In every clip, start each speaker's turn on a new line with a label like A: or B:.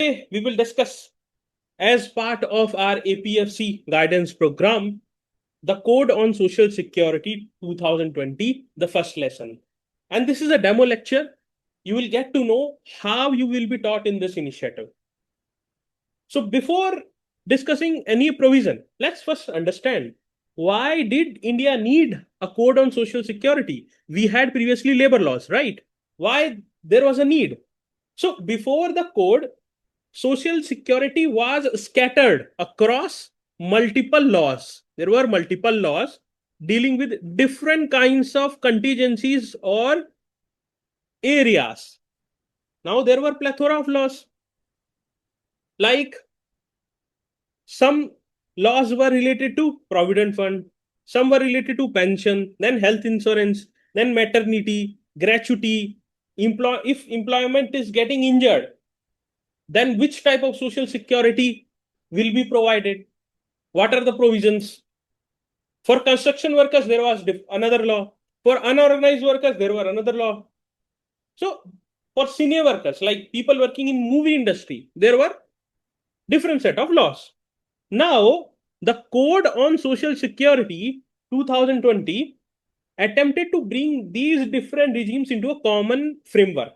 A: Today we will discuss, as part of our APFC guidance program, the Code on Social Security 2020, the first lesson. And this is a demo lecture. You will get to know how you will be taught in this initiative. So before discussing any provision, let's first understand, why did India need a code on social security? We had previously labor laws, right? Why there was a need? So before the code, social security was scattered across multiple laws. There were multiple laws dealing with different kinds of contingencies or areas. Now there were plethora of laws. Like, some laws were related to provident fund, some were related to pension, then health insurance, then maternity, gratuity, if employment is getting injured, then which type of social security will be provided? What are the provisions? For construction workers, there was another law. For unorganized workers, there were another law. So for senior workers, like people working in movie industry, there were different set of laws. Now, the Code on Social Security 2020 attempted to bring these different regimes into a common framework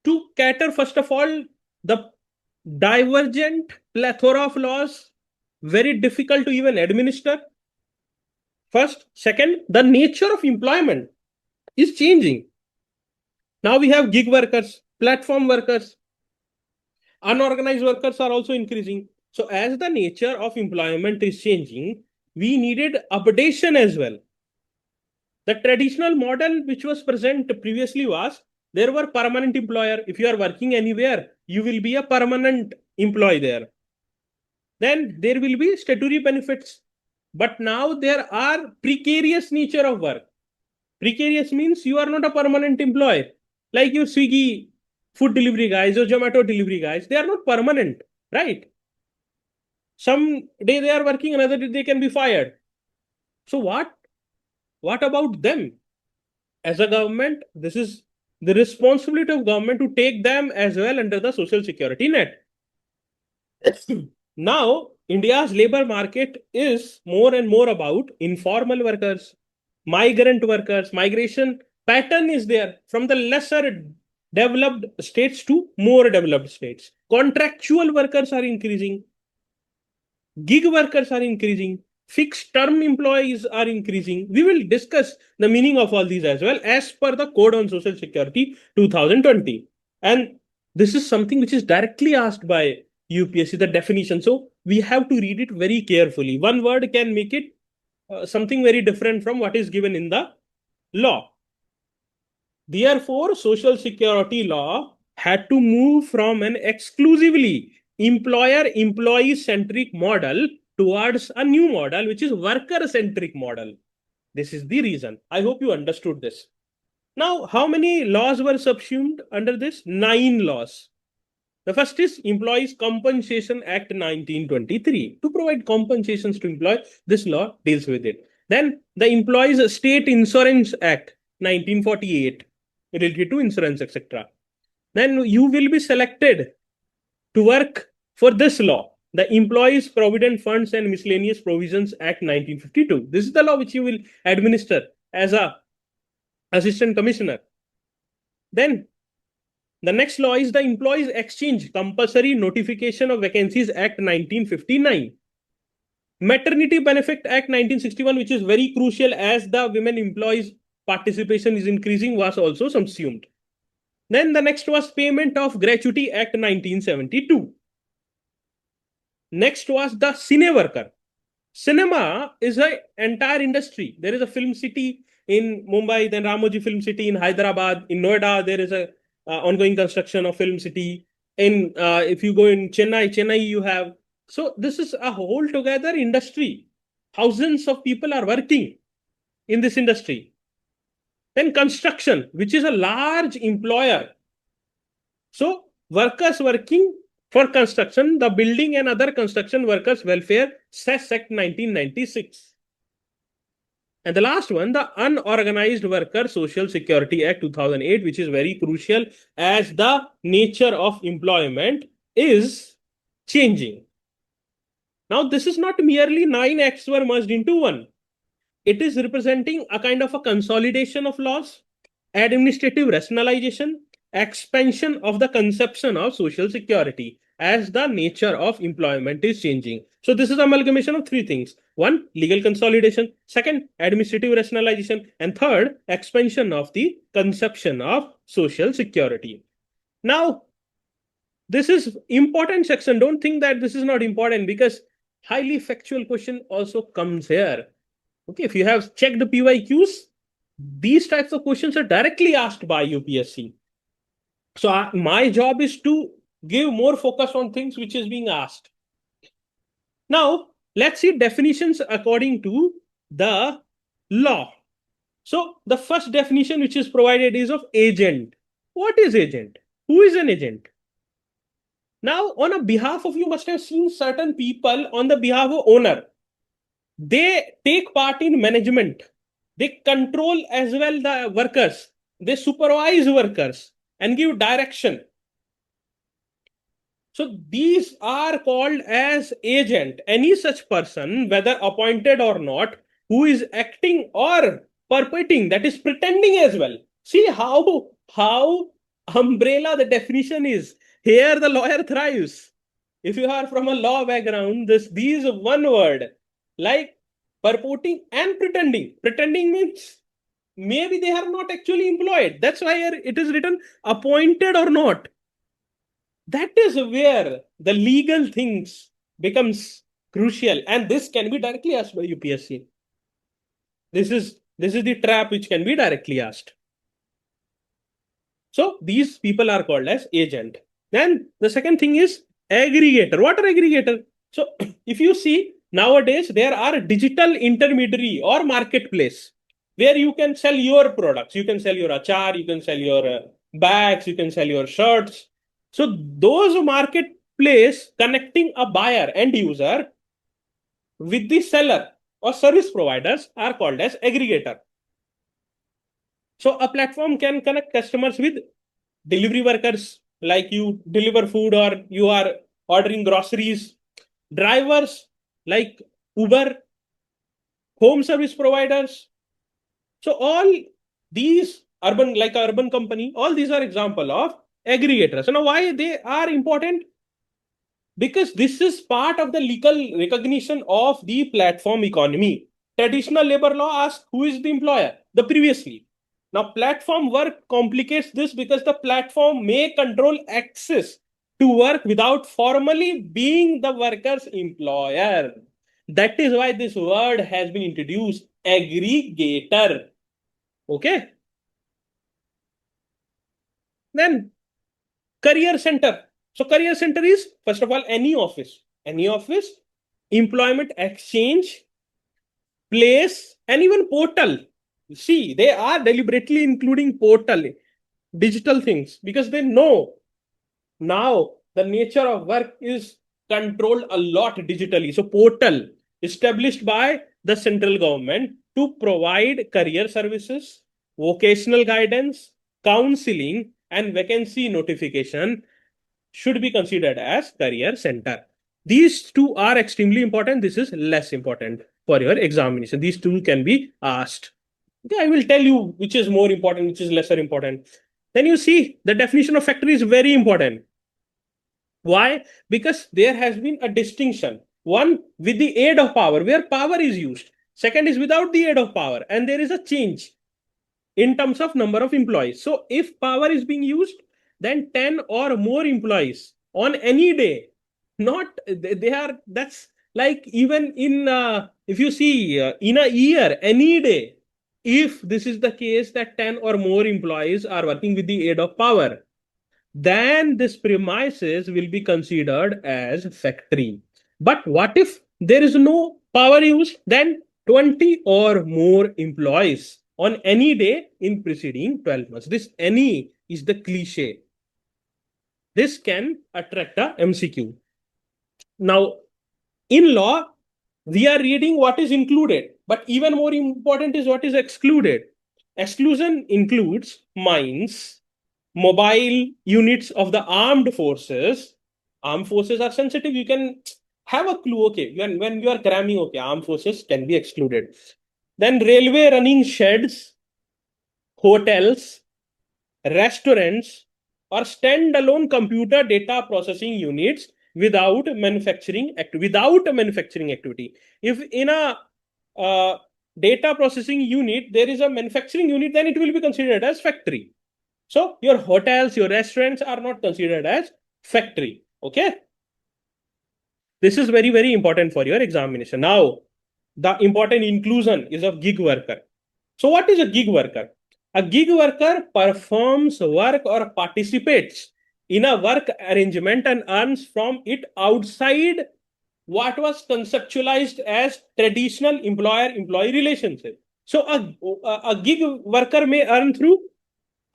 A: to cater, first of all, the divergent plethora of laws, very difficult to even administer. First. Second, the nature of employment is changing. Now we have gig workers, platform workers, unorganized workers are also increasing. So as the nature of employment is changing, we needed updation as well. The traditional model which was present previously was, there were permanent employer. If you are working anywhere, you will be a permanent employee there. Then there will be statutory benefits. But now there are precarious nature of work. Precarious means you are not a permanent employee. Like your Swiggy food delivery guys or Zomato delivery guys, they are not permanent, right? Some day they are working, another day they can be fired. So what about them? As a government, this is the responsibility of government to take them as well under the social security net. Now, India's labor market is more and more about informal workers, migrant workers. Migration pattern is there from the lesser developed states to more developed states. Contractual workers are increasing. Gig workers are increasing. Fixed term employees are increasing. We will discuss the meaning of all these as well as per the Code on Social Security 2020. And this is something which is directly asked by UPSC, the definition. So we have to read it very carefully. One word can make it something very different from what is given in the law. Therefore, social security law had to move from an exclusively employer-employee centric model towards a new model, which is worker-centric model. This is the reason. I hope you understood this. Now, how many laws were subsumed under this? 9 laws. The first is Employees Compensation Act 1923. To provide compensations to employees, this law deals with it. Then the Employees State Insurance Act 1948, related to insurance, etc. Then you will be selected to work for this law, the Employees Provident Funds and Miscellaneous Provisions Act 1952. This is the law which you will administer as a assistant commissioner. Then the next law is the Employees Exchange Compulsory Notification of Vacancies Act 1959. Maternity Benefit Act 1961, which is very crucial as the women employees participation is increasing, was also subsumed. Then the next was Payment of Gratuity Act 1972. Next was the Cine Worker. Cinema is an entire industry. There is a film city in Mumbai, then Ramoji Film City in Hyderabad. In Noida, there is a ongoing construction of film city. In if you go in Chennai you have. So this is a whole together industry. Thousands of people are working in this industry. Then construction, which is a large employer. So workers working for construction, the Building and Other Construction Workers Welfare Cess Act 1996. And the last one, the Unorganized Worker Social Security Act 2008, which is very crucial as the nature of employment is changing. Now, this is not merely 9 acts were merged into one. It is representing a kind of a consolidation of laws, administrative rationalization, expansion of the conception of social security as the nature of employment is changing. So this is amalgamation of three things. One, legal consolidation. Second, administrative rationalization. And third, expansion of the conception of social security. Now, this is important section. Don't think that this is not important, because highly factual question also comes here. Okay, if you have checked the PYQs, these types of questions are directly asked by UPSC. So my job is to give more focus on things which is being asked. Now, let's see definitions according to the law. So the first definition which is provided is of agent. What is agent? Who is an agent? Now, on a behalf of, you must have seen certain people on the behalf of owner. They take part in management. They control as well the workers. They supervise workers and give direction. So these are called as agent. Any such person, whether appointed or not, who is acting or perpetrating, that is pretending as well. See how umbrella the definition is. Here the lawyer thrives. If you are from a law background, these one word like purporting and pretending. Pretending means maybe they are not actually employed. That's why it is written appointed or not. That is where the legal things becomes crucial, and this can be directly asked by UPSC. This is the trap which can be directly asked. So these people are called as agent. Then the second thing is aggregator. What are aggregator? So if you see nowadays, there are digital intermediary or marketplace where you can sell your products. You can sell your achar, you can sell your bags, you can sell your shirts. So those marketplace connecting a buyer end user with the seller or service providers are called as aggregator. So a platform can connect customers with delivery workers, like you deliver food or you are ordering groceries, drivers like Uber, home service providers. So all these urban company, all these are example of aggregators. So now why they are important? Because this is part of the legal recognition of the platform economy. Traditional labor law asks who is the employer, the previously. Now platform work complicates this because the platform may control access to work without formally being the worker's employer. That is why this word has been introduced, aggregator. Okay. Then career center. So career center is, first of all, any office, employment exchange, place, and even portal. See, they are deliberately including portal, digital things, because they know now the nature of work is controlled a lot digitally. So portal established by the central government to provide career services, vocational guidance, counseling, and vacancy notification should be considered as career center. These two are extremely important. This is less important for your examination. These two can be asked. Okay, I will tell you which is more important, which is lesser important. Then you see the definition of factory is very important. Why? Because there has been a distinction. One, with the aid of power, where power is used. Second is without the aid of power, and there is a change in terms of number of employees. So if power is being used, then 10 or more employees on any day, not they are, that's like even in if you see in a year, any day, if this is the case that 10 or more employees are working with the aid of power, then this premises will be considered as factory. But what if there is no power used? Then 20 or more employees on any day in preceding 12 months. This any is the cliche. This can attract a MCQ. Now, in law, we are reading what is included. But even more important is what is excluded. Exclusion includes mines, mobile units of the armed forces. Armed forces are sensitive. You can have a clue. Okay, when you are cramming, okay, armed forces can be excluded. Then railway running sheds, hotels, restaurants, or standalone computer data processing units without a manufacturing activity. If in a data processing unit there is a manufacturing unit, then it will be considered as factory. So your hotels, your restaurants are not considered as factory. Okay. This is very, very important for your examination. Now, the important inclusion is of gig worker. So what is a gig worker? A gig worker performs work or participates in a work arrangement and earns from it outside what was conceptualized as traditional employer-employee relationship. So a gig worker may earn through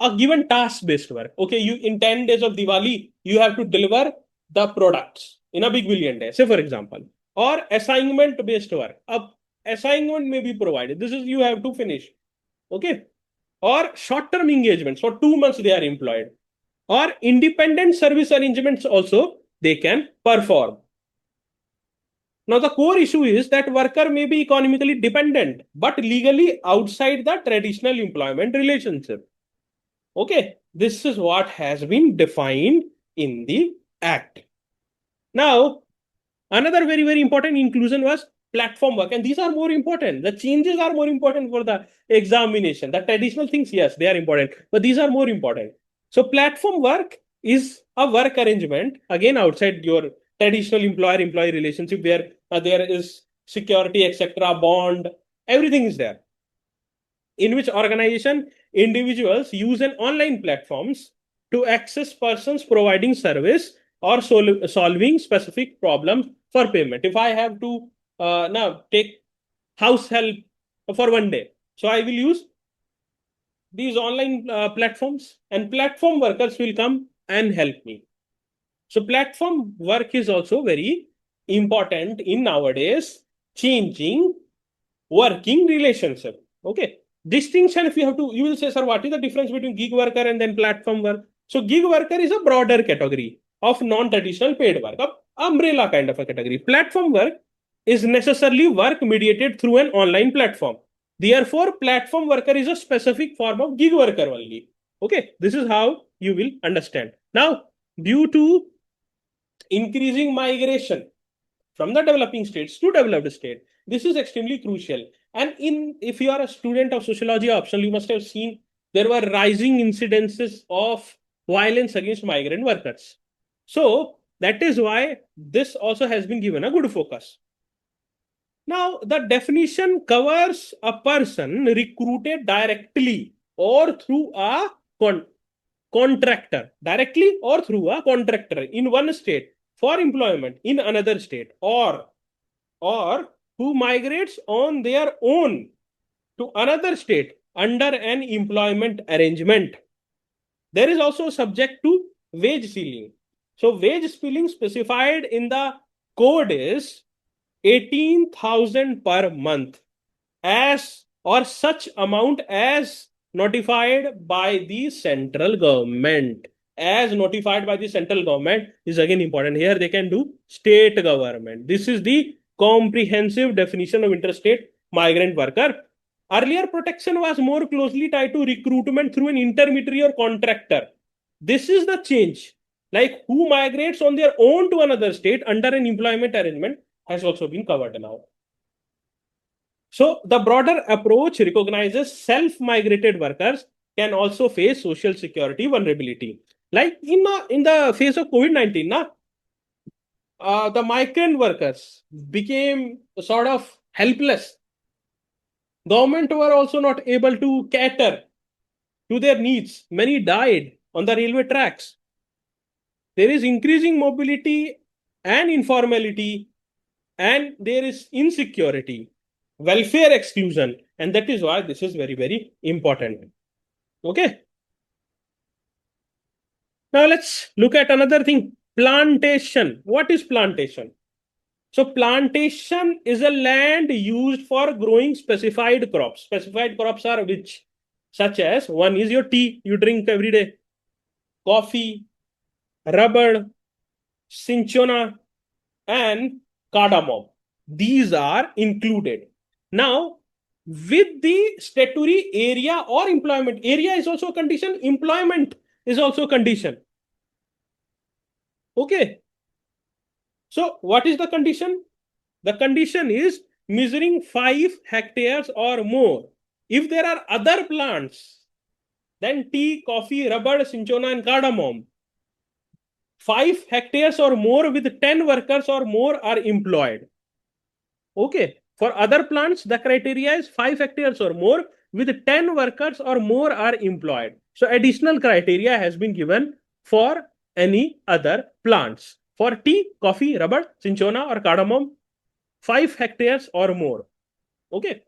A: a given task-based work. Okay, you in 10 days of Diwali, you have to deliver the products in a big billion day, say for example, or assignment-based work. A assignment may be provided. This is you have to finish. Okay, or short-term engagements for 2 months they are employed, or independent service arrangements also they can perform. Now, the core issue is that worker may be economically dependent, but legally outside the traditional employment relationship. Okay, this is what has been defined in the Act. Now, another very, very important inclusion was platform work, and these are more important. The changes are more important for the examination. The traditional things, yes, they are important, but these are more important. So, platform work is a work arrangement, again, outside your traditional employer-employee relationship, where there is security, etc., bond, everything is there, in which organization individuals use an online platforms to access persons providing service or solving specific problems for payment. If I have to now take house help for one day, so I will use these online platforms, and platform workers will come and help me. So platform work is also very important in nowadays changing working relationship. Okay. Distinction, if you have to, you will say, sir, what is the difference between gig worker and then platform work? So gig worker is a broader category of non-traditional paid work, a umbrella kind of a category. Platform work is necessarily work mediated through an online platform. Therefore, platform worker is a specific form of gig worker only. Okay, this is how you will understand. Now, due to increasing migration from the developing states to developed state, this is extremely crucial. And if you are a student of sociology optional, you must have seen there were rising incidences of violence against migrant workers. So that is why this also has been given a good focus. Now, the definition covers a person recruited directly or through a contractor, directly or through a contractor in one state for employment in another state, or who migrates on their own to another state under an employment arrangement. There is also subject to wage ceiling. So wage ceiling specified in the code is 18,000 per month, as or such amount as notified by the central government. As notified by the central government is again important. Here they can do state government. This is the comprehensive definition of interstate migrant worker. Earlier, protection was more closely tied to recruitment through an intermediary or contractor. This is the change. Like who migrates on their own to another state under an employment arrangement has also been covered now. So the broader approach recognizes self-migrated workers can also face social security vulnerability. Like in the phase of COVID-19, the migrant workers became sort of helpless. Government were also not able to cater to their needs. Many died on the railway tracks. There is increasing mobility and informality, and there is insecurity, welfare exclusion, and that is why this is very, very important. Okay. Now let's look at another thing. Plantation. What is plantation? So plantation is a land used for growing specified crops. Specified crops are which? Such as, one is your tea, you drink every day, coffee, rubber, cinchona, and cardamom. These are included. Now, with the statutory area or employment, area is also a condition, employment is also a condition. Okay. So, what is the condition? The condition is measuring 5 hectares or more. If there are other plants, then tea, coffee, rubber, cinchona, and cardamom, 5 hectares or more with 10 workers or more are employed. Okay. For other plants, the criteria is 5 hectares or more with 10 workers or more are employed. So additional criteria has been given for any other plants. For tea, coffee, rubber, cinchona, or cardamom, 5 hectares or more. Okay.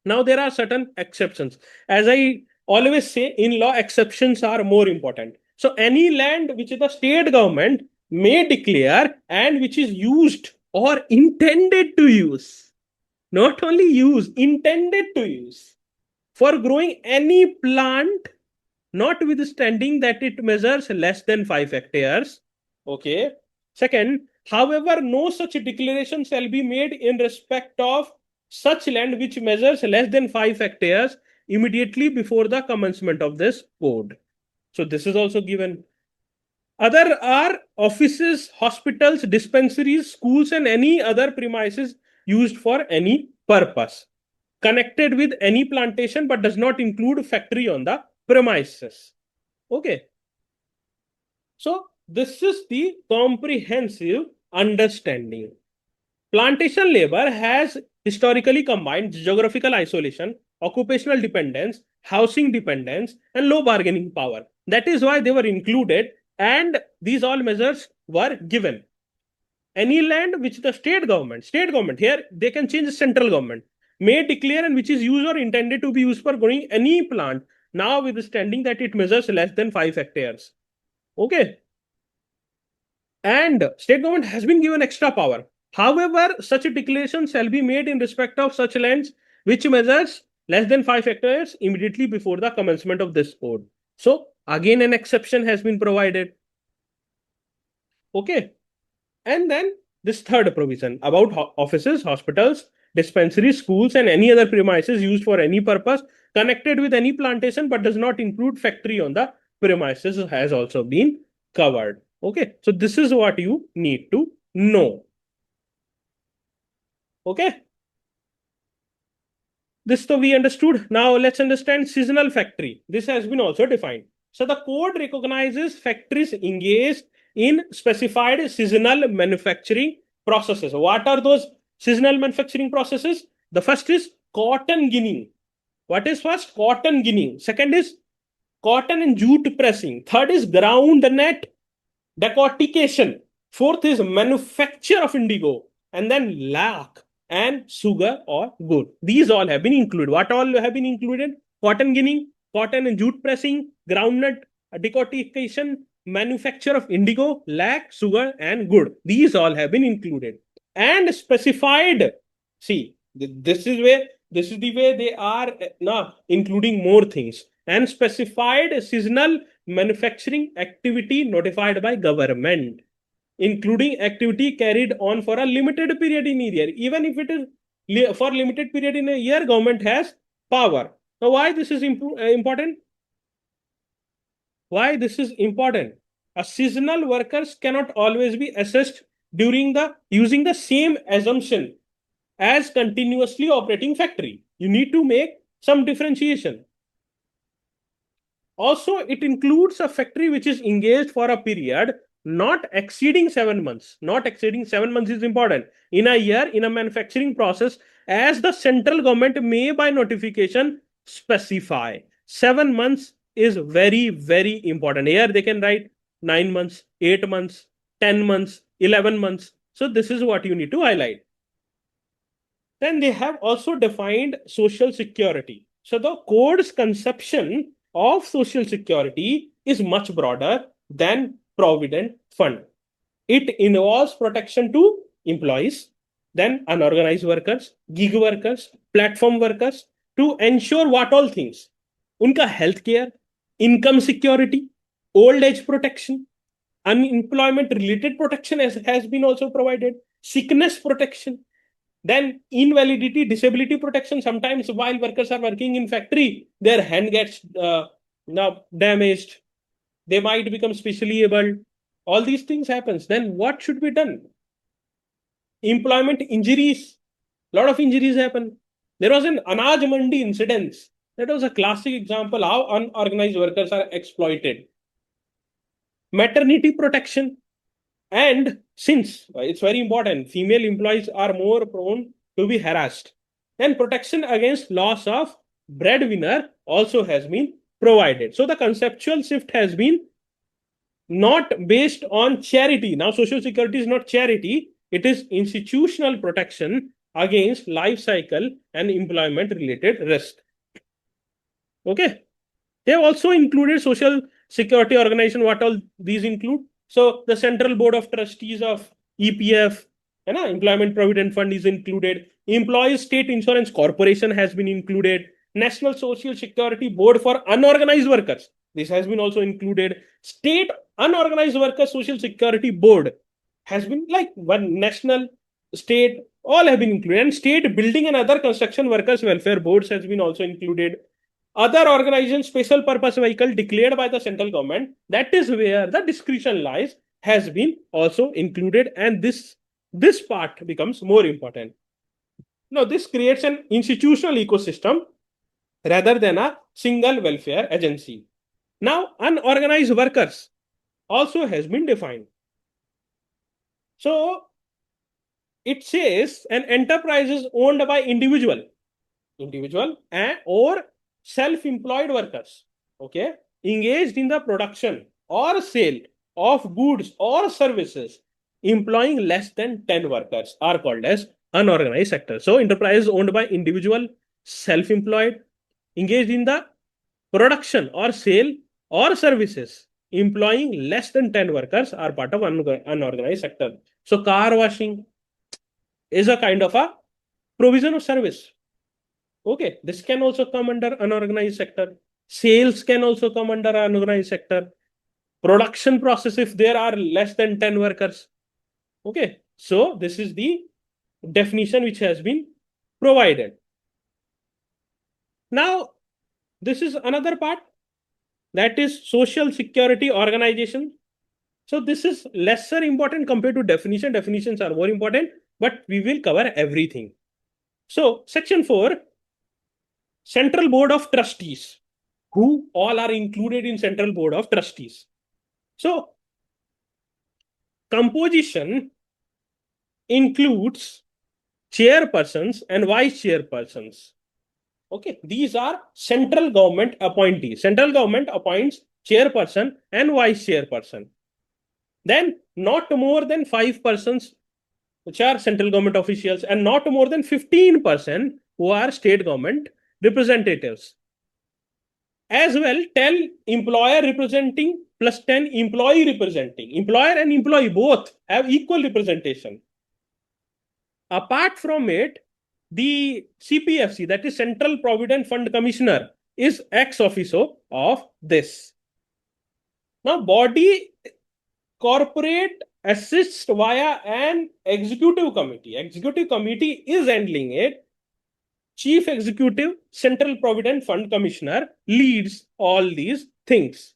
A: Now there are certain exceptions. As I always say, in law, exceptions are more important. So any land which the state government may declare and which is used or intended to use, not only use, intended to use for growing any plant, notwithstanding that it measures less than 5 hectares. Okay. Second, however, no such declaration shall be made in respect of such land which measures less than 5 hectares immediately before the commencement of this code. So this is also given. Other are offices, hospitals, dispensaries, schools, and any other premises used for any purpose, connected with any plantation but does not include factory on the premises. Okay. So this is the comprehensive understanding. Plantation labor has historically combined geographical isolation, occupational dependence, housing dependence, and low bargaining power. That is why they were included, and these all measures were given. Any land which the state government, here they can change the central government, may declare and which is used or intended to be used for growing any plant, now withstanding that it measures less than 5 hectares. Okay. And state government has been given extra power. However, such a declaration shall be made in respect of such lands which measures less than 5 hectares immediately before the commencement of this code. So again, an exception has been provided. Okay. And then this third provision about offices, hospitals, dispensaries, schools, and any other premises used for any purpose connected with any plantation but does not include factory on the premises has also been covered. Okay. So this is what you need to know. Okay. This so we understood. Now let's understand seasonal factory. This has been also defined. So the code recognizes factories engaged in specified seasonal manufacturing processes. What are those seasonal manufacturing processes? The first is cotton ginning. What is first? Cotton ginning. Second is cotton and jute pressing. Third is ground net decortication. Fourth is manufacture of indigo. And then lac and sugar or gold. These all have been included. What all have been included? Cotton ginning, cotton and jute pressing, groundnut decortication, manufacture of indigo, lac, sugar, and good. These all have been included. And specified, see, this is the way they are now including more things. And specified seasonal manufacturing activity notified by government, including activity carried on for a limited period in a year. Even if it is for limited period in a year, government has power. Now, why this is important? Why this is important? A seasonal workers cannot always be assessed during the using the same assumption as continuously operating factory. You need to make some differentiation. Also, it includes a factory which is engaged for a period not exceeding 7 months. Not exceeding 7 months is important. In a year, in a manufacturing process, as the central government may by notification specify. 7 months is very, very important. Here they can write 9 months, 8 months, 10 months, 11 months. So this is what you need to highlight. Then they have also defined social security. So the code's conception of social security is much broader than provident fund. It involves protection to employees, then unorganized workers, gig workers, platform workers, to ensure what all things? Unka healthcare, income security, old age protection, unemployment related protection has been also provided, sickness protection, then invalidity, disability protection. Sometimes while workers are working in factory, their hand gets damaged. They might become specially able. All these things happens. Then what should be done? Employment injuries. A lot of injuries happen. There was an Anaj Mandi incident. That was a classic example how unorganized workers are exploited. Maternity protection. And since it's very important, female employees are more prone to be harassed. And protection against loss of breadwinner also has been provided. So the conceptual shift has been not based on charity. Now, social security is not charity, it is institutional protection against life cycle and employment related risk. Okay. They have also included social security organization. What all these include? So the Central Board of Trustees of EPF, Employment Provident Fund is included. Employees State Insurance Corporation has been included. National Social Security Board for Unorganized Workers. This has been also included. State Unorganized Workers Social Security Board has been like one national, state, all have been included. And State Building and Other Construction Workers Welfare Boards has been also included. Other organizations, special purpose vehicle declared by the central government, that is where the discretion lies, has been also included, and this part becomes more important. Now, this creates an institutional ecosystem rather than a single welfare agency. Now, unorganized workers also has been defined. So, it says an enterprise is owned by individual or self-employed workers, okay, engaged in the production or sale of goods or services employing less than 10 workers are called as unorganized sector. So enterprise owned by individual, self-employed, engaged in the production or sale or services employing less than 10 workers are part of unorganized sector. So car washing is a kind of a provision of service. Okay, this can also come under unorganized sector. Sales can also come under unorganized sector. Production process if there are less than 10 workers. Okay, so this is the definition which has been provided. Now, this is another part, that is social security organization. So this is lesser important compared to definition. Definitions are more important, but we will cover everything. So section 4, Central Board of Trustees. Who all are included in Central Board of Trustees? So composition includes chairpersons and vice chairpersons. Okay, these are central government appointees. Central government appoints chairperson and vice chairperson. Then not more than 5 persons which are central government officials, and not more than 15% who are state government representatives. As well, 10 employer representing plus 10 employee representing. Employer and employee both have equal representation. Apart from it, the CPFC, that is Central Provident Fund Commissioner, is ex officio of this. Now, body corporate assists via an executive committee. Executive committee is handling it. Chief Executive Central Provident Fund Commissioner leads all these things.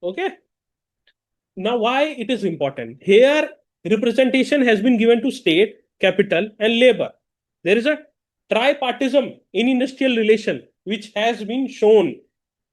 A: Okay. Now, why it is important? Here, representation has been given to state, capital, and labor. There is a tripartism in industrial relation which has been shown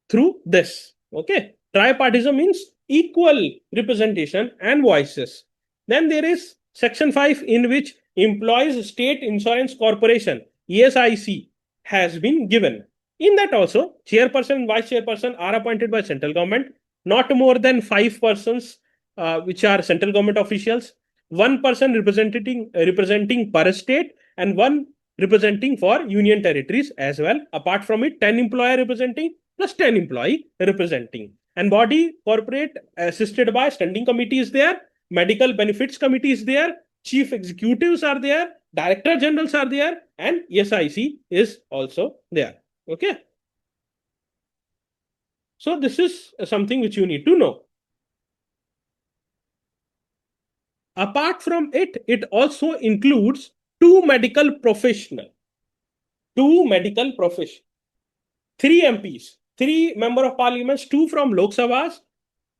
A: through this. Okay. Tripartism means equal representation and voices. Then there is section 5 in which Employees State Insurance Corporation, ESIC, has been given. In that also, chairperson and vice chairperson are appointed by central government. Not more than 5 persons which are central government officials. 1 person representing per state, and 1 representing for union territories as well. Apart from it, 10 employer representing plus 10 employee representing. And body corporate assisted by standing committee is there. medical benefits committee is there, chief executives are there, director generals are there, and SIC is also there. Okay. So this is something which you need to know. Apart from it, it also includes two medical professionals, three MPs, three member of parliaments, two from Lok Sabha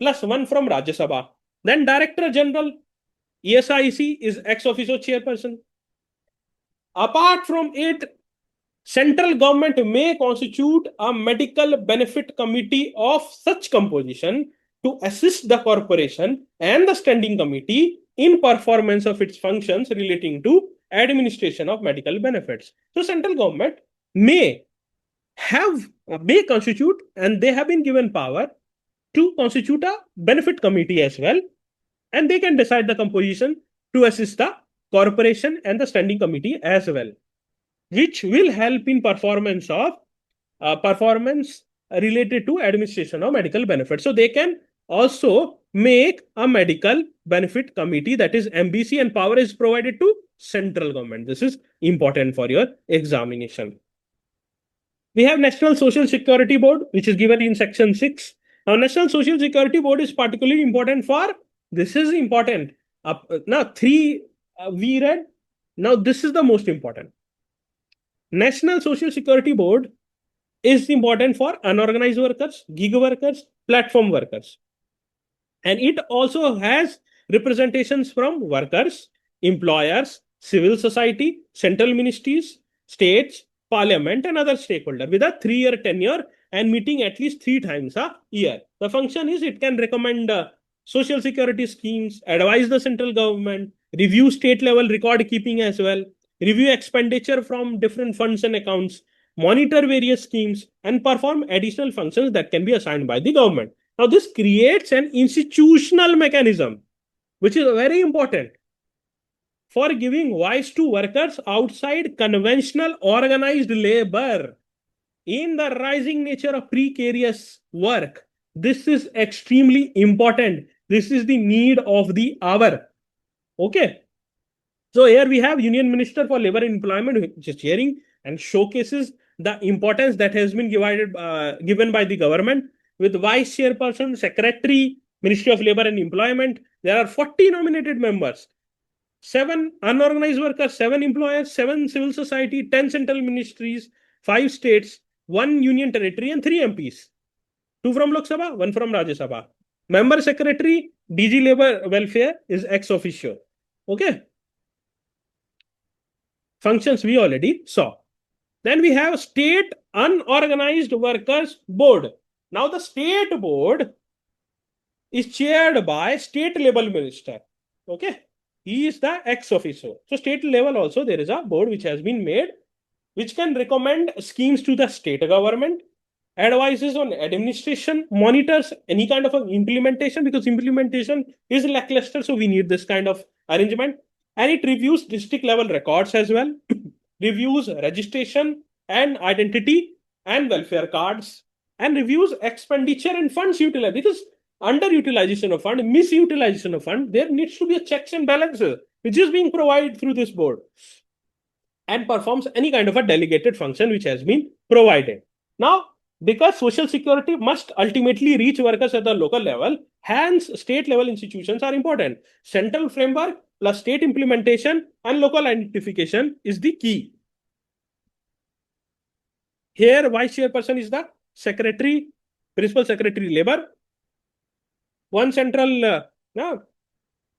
A: plus one from Rajya Sabha. Then Director General ESIC is ex officio chairperson. Apart from it, central government may constitute a medical benefit committee of such composition to assist the corporation and the standing committee in performance of its functions relating to administration of medical benefits. So central government may constitute, and they have been given power to constitute a benefit committee as well, and they can decide the composition to assist the corporation and the standing committee as well, which will help in performance related to administration of medical benefits. So they can also make a medical benefit committee, that is MBC, and power is provided to central government. This is important for your examination. We have National Social Security Board, which is given in section 6. Now, National Social Security Board is particularly important for, this is important. Now, three we read. Now, this is the most important. National Social Security Board is important for unorganized workers, gig workers, platform workers. And it also has representations from workers, employers, civil society, central ministries, states, parliament, and other stakeholders with a 3-year tenure and meeting at least 3 times a year. The function is it can recommend social security schemes, advise the central government, review state level record keeping as well, review expenditure from different funds and accounts, monitor various schemes, and perform additional functions that can be assigned by the government. Now, this creates an institutional mechanism, which is very important for giving voice to workers outside conventional organized labor in the rising nature of precarious work. This is extremely important. This is the need of the hour. Okay. So here we have Union Minister for Labor and Employment, which is chairing and showcases the importance that has been given by the government, with Vice Chairperson, Secretary, Ministry of Labor and Employment. There are 40 nominated members, 7 unorganized workers, 7 employers, 7 civil society, 10 central ministries, 5 states, 1 union territory, and 3 MPs. 2 from Lok Sabha, 1 from Rajya Sabha. Member Secretary, DG Labor Welfare is ex officio. Okay. Functions we already saw. Then we have State Unorganized Workers Board. Now the state board is chaired by state level minister. Okay. He is the ex officio. So state level also there is a board which has been made, which can recommend schemes to the state government, advises on administration, monitors any kind of implementation, because implementation is lackluster. So we need this kind of arrangement. And it reviews district level records as well, reviews registration and identity and welfare cards, and reviews expenditure and funds utilized. Because underutilization of fund, misutilization of fund, there needs to be a checks and balances, which is being provided through this board, and performs any kind of a delegated function which has been provided. Now, because social security must ultimately reach workers at the local level, hence state level institutions are important. Central framework plus state implementation and local identification is the key. Here, Vice Chairperson is the Secretary, Principal Secretary Labor, 1 central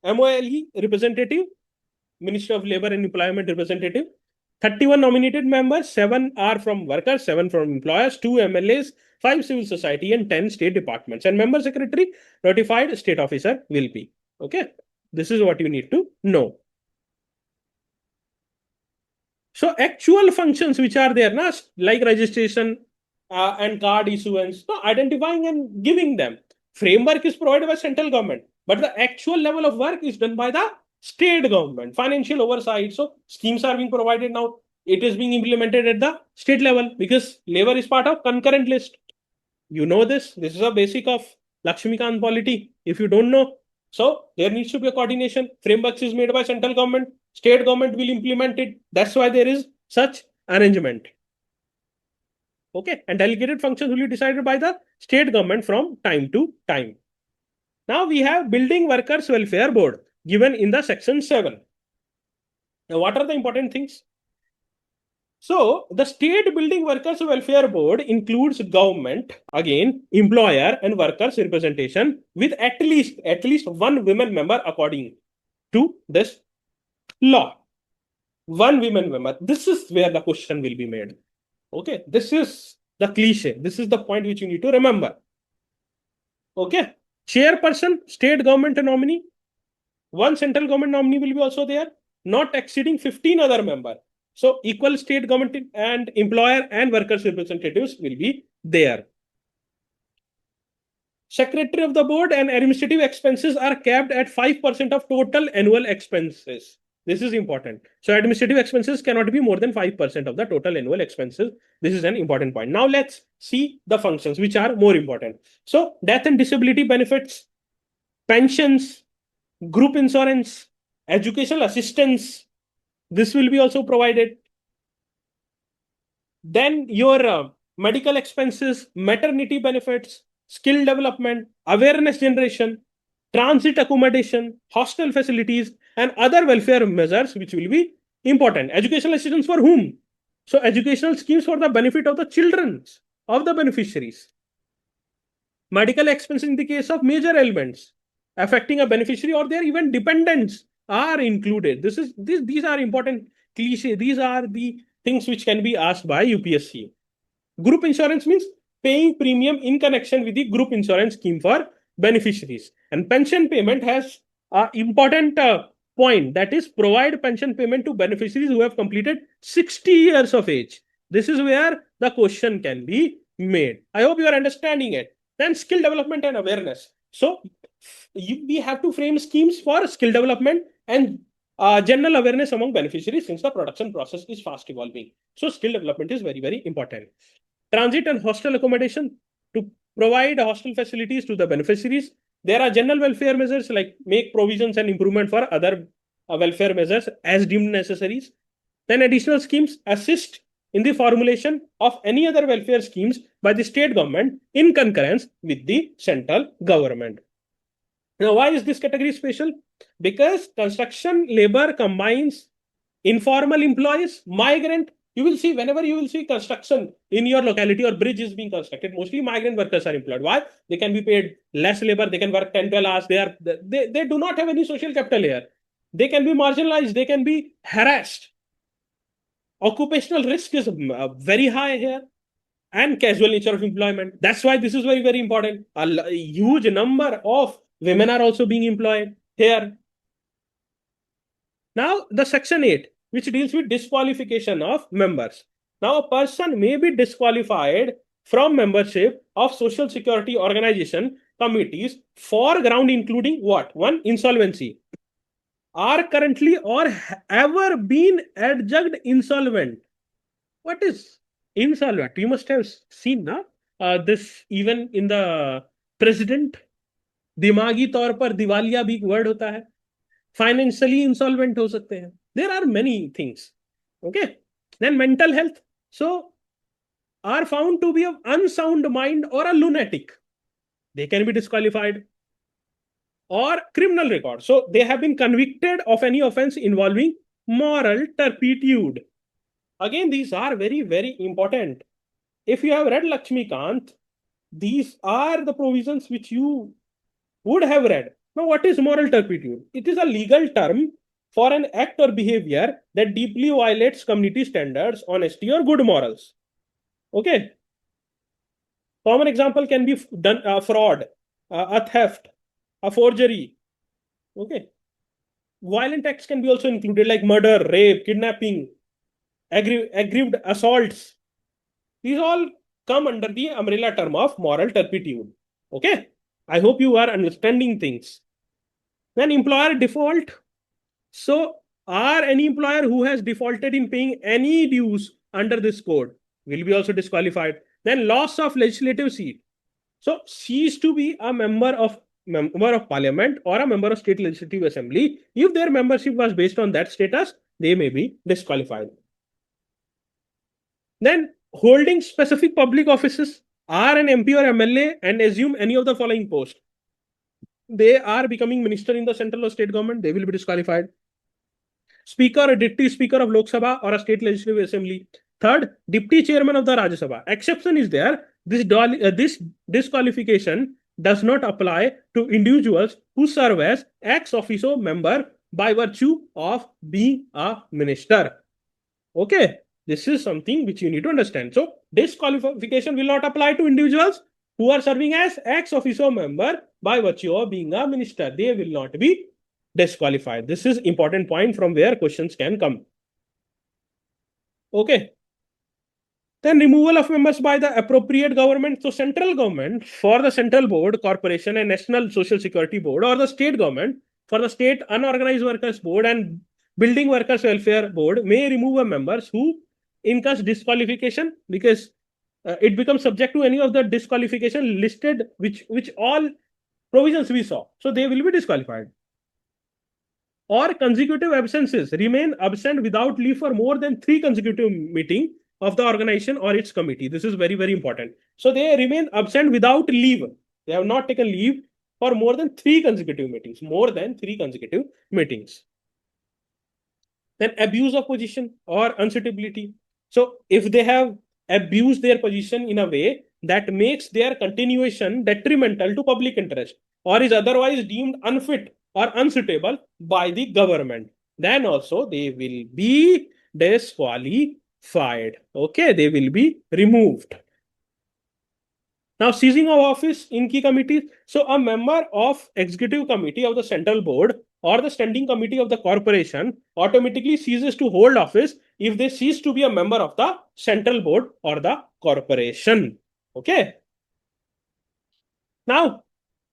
A: MOLE representative, Ministry of Labor and Employment representative, 31 nominated members, 7 are from workers, 7 from employers, 2 MLAs, 5 civil society, and 10 state departments. And member secretary, notified state officer will be. Okay. This is what you need to know. So actual functions which are there, like registration and card issuance, identifying and giving them. Framework is provided by central government, but the actual level of work is done by the state government. Financial oversight. So schemes are being provided now. It is being implemented at the state level because labor is part of concurrent list. You know this. This is a basic of Lakshmikant polity. If you don't know, So there needs to be a coordination. Frameworks is made by central government. State government will implement it. That's why there is such arrangement. Okay. And delegated functions will be decided by the state government from time to time. Now we have Building Workers Welfare Board given in the section 7. Now, what are the important things? So, the State Building Workers Welfare Board includes government, again, employer and workers representation with at least one women member according to this law. One women member. This is where the question will be made. Okay, this is the cliche. This is the point which you need to remember. Okay, chairperson, state government nominee. One central government nominee will be also there, not exceeding 15 other members. So equal state government and employer and workers representatives will be there. Secretary of the board and administrative expenses are capped at 5% of total annual expenses. This is important. So administrative expenses cannot be more than 5% of the total annual expenses. This is an important point. Now let's see the functions which are more important. So death and disability benefits, pensions, group insurance, educational assistance, this will be also provided. Then your medical expenses, maternity benefits, skill development, awareness generation, transit accommodation, hostel facilities, and other welfare measures which will be important. Educational assistance for whom? So educational schemes for the benefit of the children of the beneficiaries. Medical expenses in the case of major ailments affecting a beneficiary or their even dependents are included. These are important cliche. These are the things which can be asked by UPSC. Group insurance means paying premium in connection with the group insurance scheme for beneficiaries. And pension payment has an important point, that is provide pension payment to beneficiaries who have completed 60 years of age. This is where the question can be made. I hope you are understanding it. Then skill development and awareness. So we have to frame schemes for skill development and general awareness among beneficiaries since the production process is fast evolving. So skill development is very, very important. Transit and hostel accommodation to provide hostel facilities to the beneficiaries. There are general welfare measures like make provisions and improvement for other welfare measures as deemed necessaries. Then additional schemes assist in the formulation of any other welfare schemes by the state government in concurrence with the central government. Now, why is this category special? Because construction labor combines informal employees, migrant. You will see whenever you will see construction in your locality or bridge is being constructed, mostly migrant workers are employed. Why? They can be paid less labor. They can work 10, 12 hours. They do not have any social capital here. They can be marginalized. They can be harassed. Occupational risk is very high here and casual nature of employment. That's why this is very, very important. A huge number of women are also being employed here. Now, the section 8, which deals with disqualification of members. Now, a person may be disqualified from membership of social security organization committees for ground including what? One, insolvency. Are currently or ever been adjudged insolvent. What is insolvent? You must have seen na? This even in the president. दिमागी तौर पर दिवालिया भी word होता है. Financially insolvent हो सकते हैं. There are many things. Okay. Then mental health. So are found to be of unsound mind or a lunatic. They can be disqualified. Or criminal record. So they have been convicted of any offense involving moral turpitude. Again, these are very, very important. If you have read Lakshmikant, these are the provisions which you would have read. Now, what is moral turpitude? It is a legal term for an act or behavior that deeply violates community standards, honesty, or good morals. Okay. Common example can be done fraud, a theft, a forgery. Okay. Violent acts can be also included like murder, rape, kidnapping, aggrieved assaults. These all come under the umbrella term of moral turpitude. Okay. I hope you are understanding things. Then employer default. So are any employer who has defaulted in paying any dues under this code will be also disqualified. Then loss of legislative seat. So cease to be a member of member of parliament or a member of state legislative assembly, if their membership was based on that status, they may be disqualified. Then holding specific public offices, are an MP or MLA and assume any of the following post. They are becoming minister in the central or state government, they will be disqualified. Speaker or deputy speaker of Lok Sabha or a state legislative assembly. Third, deputy chairman of the Rajya Sabha. Exception is there. This disqualification does not apply to individuals who serve as ex officio member by virtue of being a minister. Okay, this is something which you need to understand. So, disqualification will not apply to individuals who are serving as ex officio member by virtue of being a minister. They will not be disqualified. This is important point from where questions can come. Okay. Then removal of members by the appropriate government. So central government for the central board, corporation and national social security board, or the state government for the state unorganized workers board and building workers welfare board may remove a members who incurs disqualification, because it becomes subject to any of the disqualification listed, which all provisions we saw. So they will be disqualified. Or consecutive absences, remain absent without leave for more than 3 consecutive meetings of the organization or its committee. This is very, very important. So they remain absent without leave. They have not taken leave for more than 3 consecutive meetings. More than 3 consecutive meetings. Then abuse of position or unsuitability. So if they have abused their position in a way that makes their continuation detrimental to public interest or is otherwise deemed unfit or unsuitable by the government, then also they will be disqualified. Okay, they will be removed. Now, seizing of office in key committees. So, a member of executive committee of the central board or the standing committee of the corporation automatically ceases to hold office if they cease to be a member of the central board or the corporation. Okay. Now,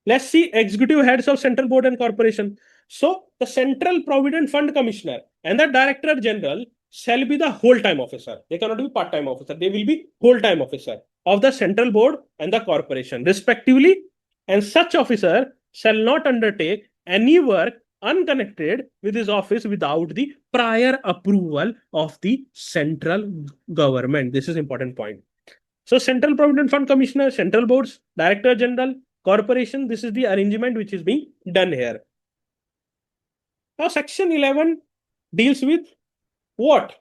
A: let's see executive heads of central board and corporation. So, the Central Provident Fund Commissioner and the Director General shall be the whole-time officer. They cannot be part-time officer. They will be whole-time officer of the central board and the corporation, respectively. And such officer shall not undertake any work unconnected with his office without the prior approval of the central government. This is important point. So, Central Provident Fund Commissioner, central boards, Director General, corporation, this is the arrangement which is being done here. Now, section 11 deals with what?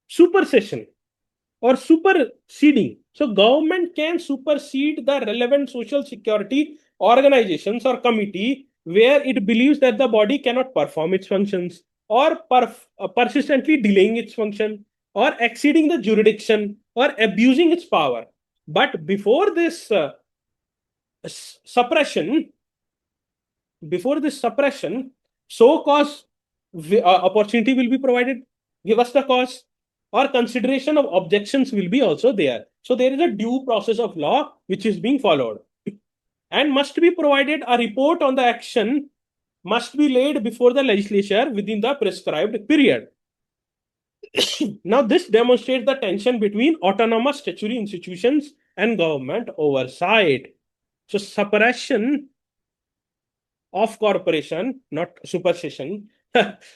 A: Supersession or superseding. So, government can supersede the relevant social security organizations or committee where it believes that the body cannot perform its functions or persistently delaying its function or exceeding the jurisdiction or abusing its power. But before this suppression, so cause opportunity will be provided, give us the cause, or consideration of objections will be also there. So there is a due process of law which is being followed, and must be provided a report on the action must be laid before the legislature within the prescribed period. Now, this demonstrates the tension between autonomous statutory institutions and government oversight. So, suppression of corporation, not supersession.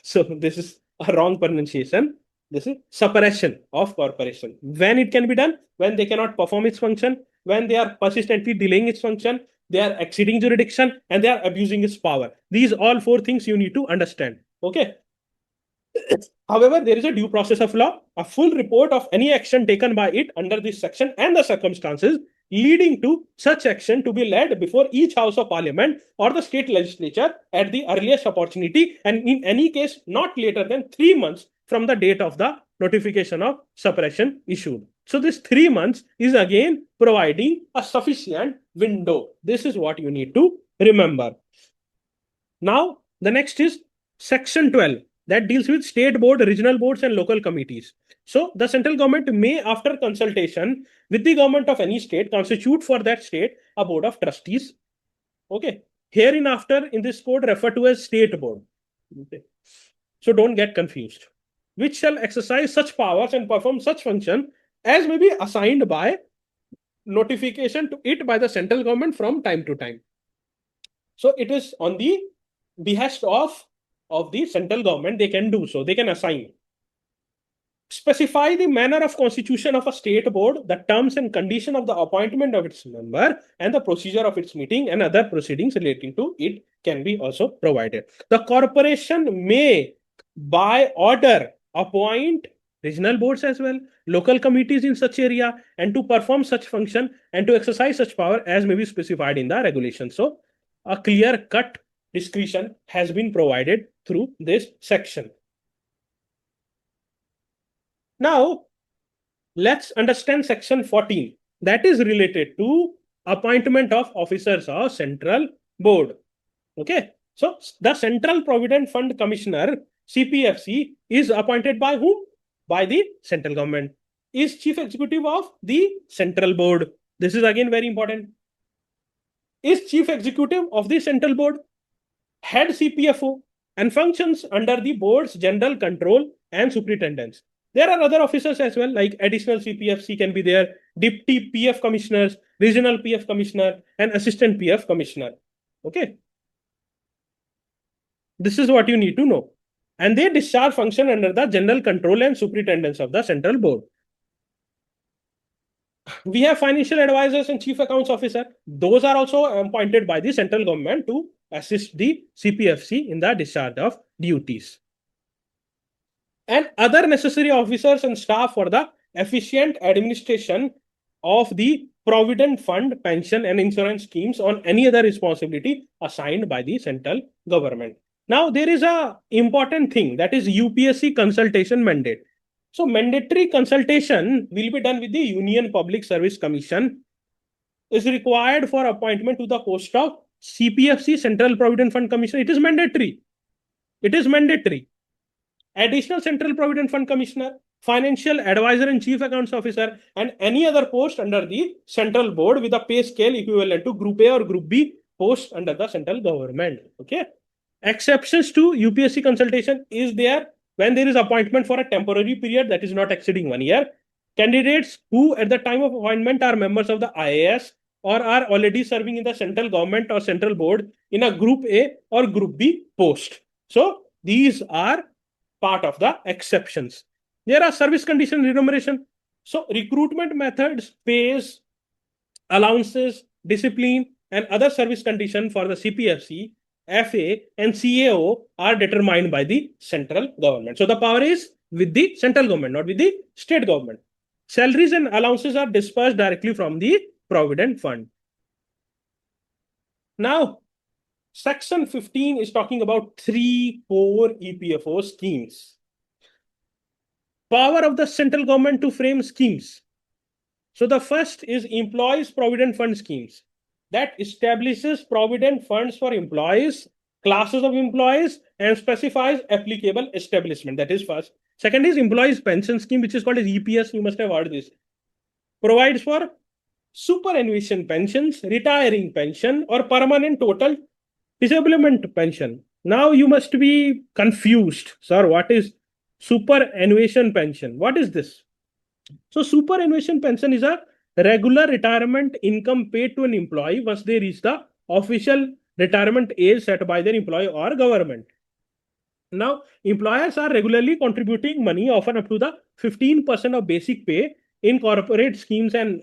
A: So, this is a wrong pronunciation. This is suppression of corporation. When it can be done? When they cannot perform its function, when they are persistently delaying its function, they are exceeding jurisdiction, and they are abusing its power. These all 4 things you need to understand. Okay. However, there is a due process of law. A full report of any action taken by it under this section and the circumstances leading to such action to be led before each House of Parliament or the state legislature at the earliest opportunity, and in any case not later than 3 months from the date of the notification of suppression issued. So this 3 months is again providing a sufficient window. This is what you need to remember. Now, the next is section 12. That deals with state board, regional boards, and local committees. So, the central government may, after consultation with the government of any state, constitute for that state a board of trustees. Okay. Hereinafter, in this code, referred to as state board. Okay. So, don't get confused. Which shall exercise such powers and perform such function as may be assigned by notification to it by the central government from time to time. So it is on the behest of the central government. They can do so. They can assign. Specify the manner of constitution of a state board, the terms and condition of the appointment of its member, and the procedure of its meeting and other proceedings relating to it can be also provided. The corporation may, by order, appoint regional boards as well, local committees in such area, and to perform such function and to exercise such power as may be specified in the regulation. So, a clear-cut discretion has been provided through this section. Now, let's understand section 14 that is related to appointment of officers of central board. Okay, so the Central Provident Fund Commissioner CPFC is appointed by whom? By the central government. Is chief executive of the central board. This is again very important. Is chief executive of the central board, head CPFO, and functions under the board's general control and superintendence. There are other officers as well, like additional CPFC can be there, deputy PF commissioners, regional PF commissioner, and assistant PF commissioner. Okay. This is what you need to know. And they discharge function under the general control and superintendence of the central board. We have financial advisors and chief accounts officer. Those are also appointed by the central government to assist the CPFC in the discharge of duties. And other necessary officers and staff for the efficient administration of the provident fund, pension, and insurance schemes on any other responsibility assigned by the central government. Now, there is a important thing, that is UPSC consultation mandate. So, mandatory consultation will be done with the Union Public Service Commission, is required for appointment to the post of CPFC, Central Provident Fund Commissioner. It is mandatory. It is mandatory. Additional Central Provident Fund Commissioner, Financial Advisor and Chief Accounts Officer, and any other post under the central board with a pay scale equivalent to Group A or Group B post under the central government. Okay. Exceptions to UPSC consultation is there when there is appointment for a temporary period that is not exceeding 1 year. Candidates who at the time of appointment are members of the IAS or are already serving in the central government or central board in a Group A or Group B post. So these are part of the exceptions. There are service condition remuneration. So recruitment methods, pays, allowances, discipline, and other service condition for the CPFC, FA, and CAO are determined by the central government. So the power is with the central government, not with the state government. Salaries and allowances are dispersed directly from the Provident Fund. Now, Section 15 is talking about 3 core EPFO schemes. Power of the central government to frame schemes. So the first is Employees Provident Fund schemes that establishes provident funds for employees, classes of employees, and specifies applicable establishment. That is first. Second is Employees Pension Scheme, which is called as EPS. You must have heard this. Provides for superannuation pensions, retiring pension, or permanent total disablement pension. Now you must be confused. Sir, what is superannuation pension? What is this? So superannuation pension is a regular retirement income paid to an employee once they reach the official retirement age set by their employer or government. Now, employers are regularly contributing money, often up to the 15% of basic pay in corporate schemes, and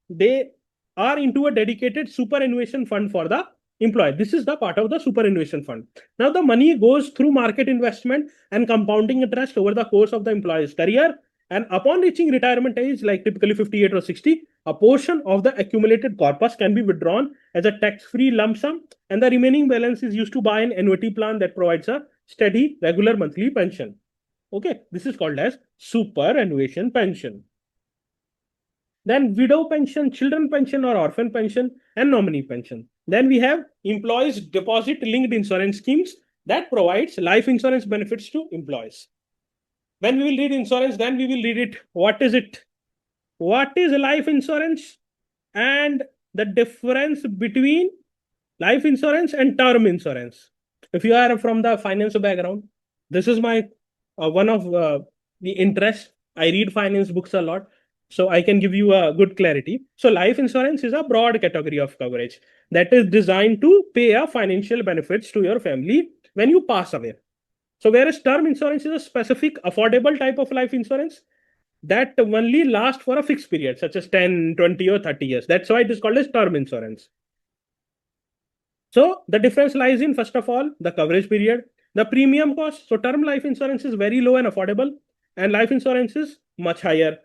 A: they are into a dedicated superannuation fund for the employee. This is the part of the superannuation fund. Now, the money goes through market investment and compounding interest over the course of the employee's career. And upon reaching retirement age, like typically 58 or 60, a portion of the accumulated corpus can be withdrawn as a tax-free lump sum, and the remaining balance is used to buy an annuity plan that provides a steady, regular monthly pension. Okay, this is called as superannuation pension. Then widow pension, children pension or orphan pension, and nominee pension. Then we have employees deposit linked insurance schemes that provides life insurance benefits to employees. When we will read insurance, then we will read it. What is it? What is life insurance? And the difference between life insurance and term insurance. If you are from the finance background, this is my one of the interest. I read finance books a lot. So I can give you a good clarity. So life insurance is a broad category of coverage that is designed to pay a financial benefits to your family when you pass away. So whereas term insurance is a specific affordable type of life insurance that only lasts for a fixed period, such as 10, 20, or 30 years. That's why it is called as term insurance. So the difference lies in, first of all, the coverage period, the premium cost. So term life insurance is very low and affordable, and life insurance is much higher.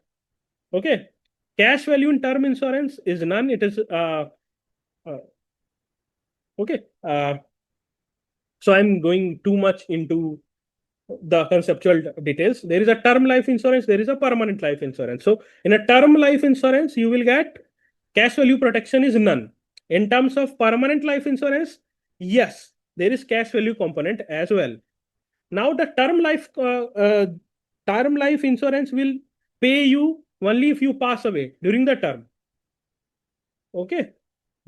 A: Okay. Cash value in term insurance is none. It is uh, okay. So I'm going too much into the conceptual details. There is a term life insurance, there is a permanent life insurance. So in a term life insurance, you will get cash value protection is none. In terms of permanent life insurance, yes, there is cash value component as well. Now the term life insurance will pay you only if you pass away during the term. Okay.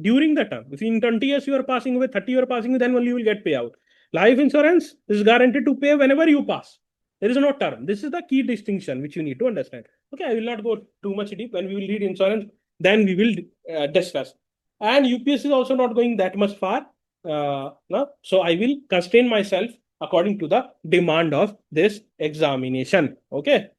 A: During the term. If in 20 years you are passing away, 30 you are passing away, then only you will get payout. Life insurance is guaranteed to pay whenever you pass. There is no term. This is the key distinction which you need to understand. Okay, I will not go too much deep. When we will read insurance, then we will discuss. And UPS is also not going that much far. No? So I will constrain myself according to the demand of this examination. Okay.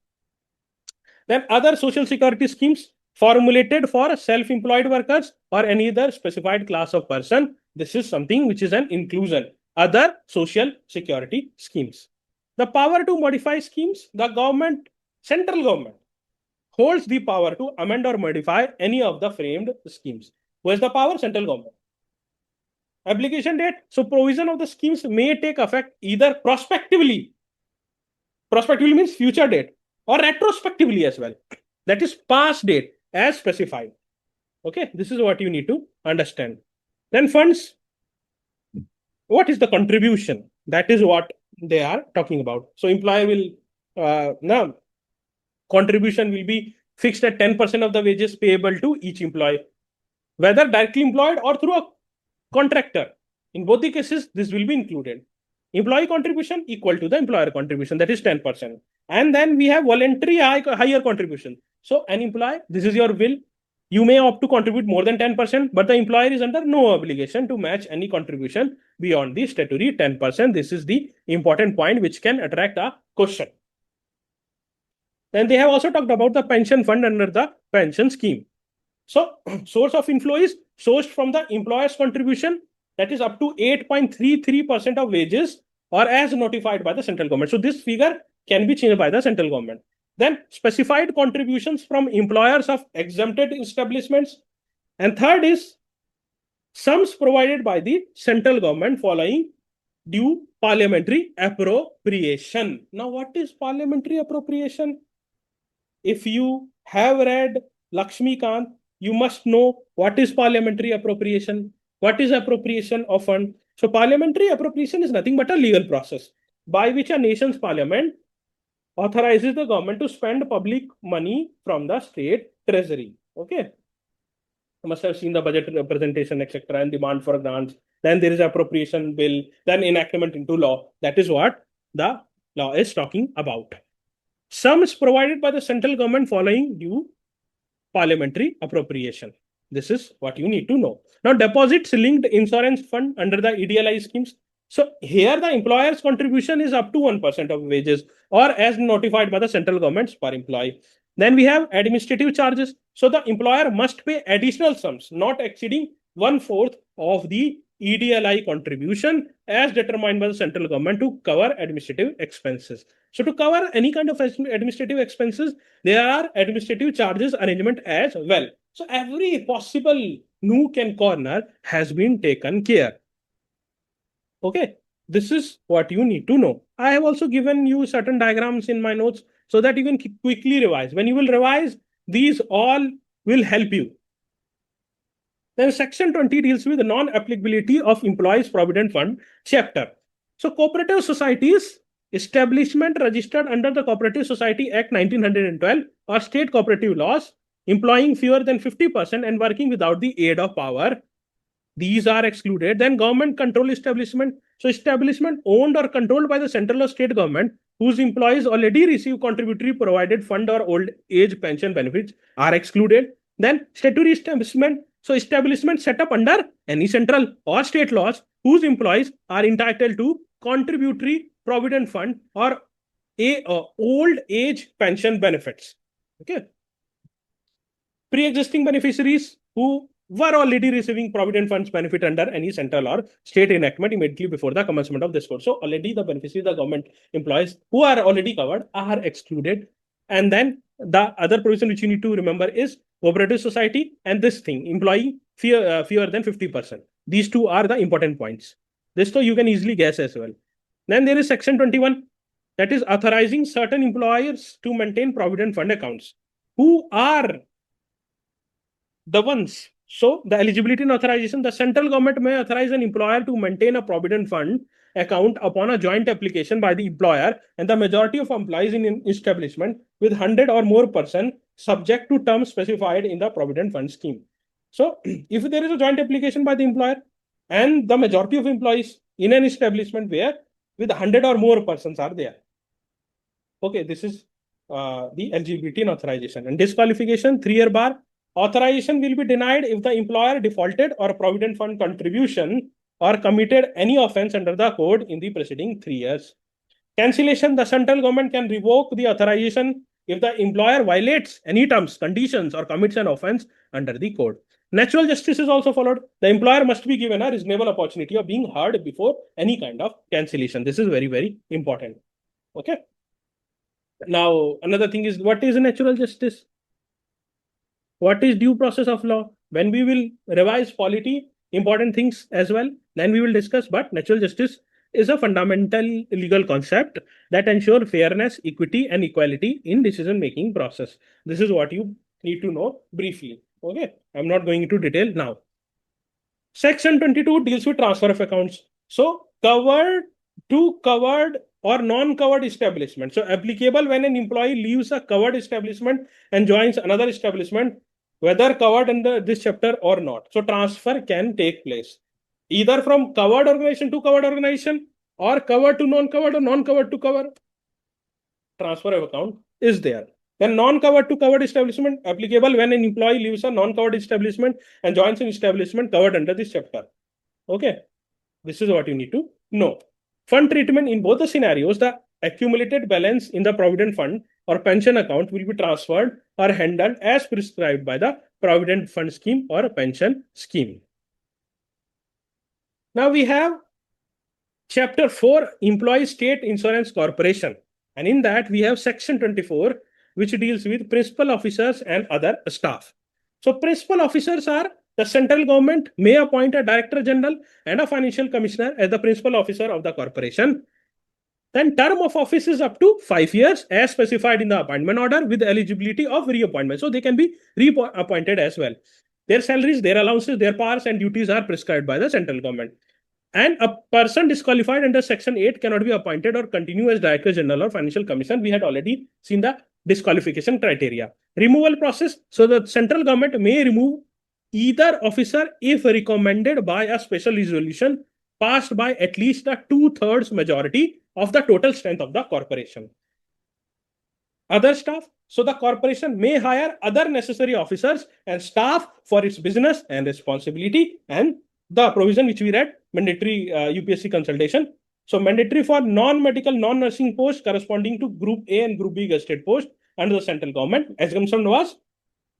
A: Then other social security schemes formulated for self-employed workers or any other specified class of person. This is something which is an inclusion. Other social security schemes. The power to modify schemes, the government, central government, holds the power to amend or modify any of the framed schemes. Who has the power? Central government. Application date. So provision of the schemes may take effect either prospectively. Prospectively means future date, or retrospectively as well. That is past date as specified. Okay, this is what you need to understand. Then funds. What is the contribution? That is what they are talking about. So employer will now contribution will be fixed at 10% of the wages payable to each employee, whether directly employed or through a contractor. In both the cases, this will be included. Employee contribution equal to the employer contribution, that is 10%. And then we have voluntary higher contribution. So an employee, this is your will. You may opt to contribute more than 10%, but the employer is under no obligation to match any contribution beyond the statutory 10%. This is the important point which can attract a question. Then they have also talked about the pension fund under the pension scheme. So source of inflow is sourced from the employer's contribution, that is up to 8.33% of wages or as notified by the central government. So this figure can be changed by the central government. Then specified contributions from employers of exempted establishments. And third is sums provided by the central government following due parliamentary appropriation. Now, what is parliamentary appropriation? If you have read Lakshmikant, you must know what is parliamentary appropriation, what is appropriation of fund. So parliamentary appropriation is nothing but a legal process by which a nation's parliament authorizes the government to spend public money from the state treasury. Okay. You must have seen the budget representation, etc., and demand for grants. Then there is appropriation bill, then enactment into law. That is what the law is talking about. Sums provided by the central government following due parliamentary appropriation. This is what you need to know. Now, deposits linked insurance fund under the EDLI schemes. So here the employer's contribution is up to 1% of wages or as notified by the central government per employee. Then we have administrative charges. So the employer must pay additional sums not exceeding 1/4 of the EDLI contribution as determined by the central government to cover administrative expenses. So to cover any kind of administrative expenses, there are administrative charges arrangement as well. So every possible nook and corner has been taken care. Okay, this is what you need to know. I have also given you certain diagrams in my notes so that you can quickly revise. When you will revise, these all will help you. Then section 20 deals with the non-applicability of employees provident fund chapter. So cooperative societies, establishment registered under the Cooperative Society Act 1912 or state cooperative laws, employing fewer than 50% and working without the aid of power these are excluded. Then government control establishment. So establishment owned or controlled by the central or state government whose employees already receive contributory provided fund or old age pension benefits are excluded. Then statutory establishment. So establishment set up under any central or state laws whose employees are entitled to contributory provident fund or old age pension benefits. Okay. Pre-existing beneficiaries who were already receiving provident funds benefit under any central or state enactment immediately before the commencement of this course. So already the beneficiaries, the government employees who are already covered are excluded. And then the other provision which you need to remember is cooperative society and this thing, employee fewer than 50%. These two are the important points. This though you can easily guess as well. Then there is section 21, that is authorizing certain employers to maintain provident fund accounts. Who are the ones? So the eligibility and authorization, the central government may authorize an employer to maintain a provident fund account upon a joint application by the employer and the majority of employees in an establishment with 100 or more person subject to terms specified in the provident fund scheme. So if there is a joint application by the employer and the majority of employees in an establishment where with 100 or more persons are there. Okay, this is the eligibility and authorization. And disqualification, 3-year bar. Authorization will be denied if the employer defaulted or provident fund contribution or committed any offense under the code in the preceding 3 years. Cancellation, the central government can revoke the authorization if the employer violates any terms, conditions, or commits an offense under the code. Natural justice is also followed. The employer must be given a reasonable opportunity of being heard before any kind of cancellation. This is very, very important. Okay. Now, another thing is, what is natural justice? What is due process of law? When we will revise polity, important things as well, then we will discuss. But natural justice is a fundamental legal concept that ensures fairness, equity, and equality in decision-making process. This is what you need to know briefly. Okay, I'm not going into detail now. Section 22 deals with transfer of accounts. So covered to covered or non-covered establishment. So applicable when an employee leaves a covered establishment and joins another establishment, whether covered under this chapter or not. So transfer can take place either from covered organization to covered organization or covered to non-covered or non-covered to covered. Transfer of account is there. Then non-covered to covered establishment applicable when an employee leaves a non-covered establishment and joins an establishment covered under this chapter. Okay, this is what you need to know. Fund treatment in both the scenarios, the accumulated balance in the provident fund or pension account will be transferred or handled as prescribed by the provident fund scheme or pension scheme. Now we have chapter 4, Employee State Insurance Corporation. And in that we have section 24, which deals with principal officers and other staff. So principal officers are the central government may appoint a director general and a financial commissioner as the principal officer of the corporation. Then term of office is up to 5 years as specified in the appointment order with eligibility of reappointment. So they can be reappointed as well. Their salaries, their allowances, their powers and duties are prescribed by the central government. And a person disqualified under section 8 cannot be appointed or continue as director general or financial commissioner. We had already seen the disqualification criteria. Removal process. So the central government may remove either officer if recommended by a special resolution passed by at least a 2/3 majority of the total strength of the corporation. Other staff. So the corporation may hire other necessary officers and staff for its business and responsibility. And the provision which we read, mandatory UPSC consultation. So mandatory for non-medical, non-nursing posts corresponding to Group A and Group B gazetted post under the central government. Exemption was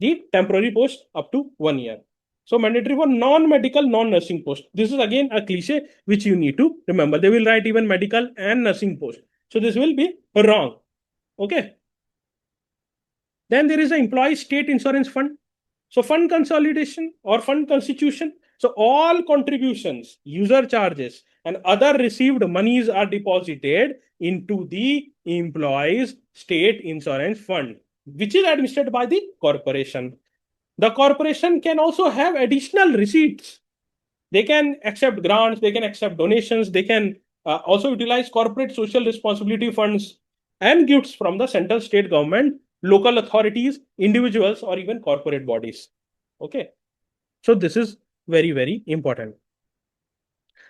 A: the temporary post up to 1 year. So mandatory for non-medical, non-nursing post. This is again a cliche which you need to remember. They will write even medical and nursing post. So this will be wrong. Okay. Then there is an employee state insurance fund. So fund consolidation or fund constitution. So all contributions, user charges, and other received monies are deposited into the employee's state insurance fund, which is administered by the corporation. The corporation can also have additional receipts. They can accept grants, they can accept donations, they can also utilize corporate social responsibility funds and gifts from the central state government, local authorities, individuals, or even corporate bodies. Okay. So this is very, very important.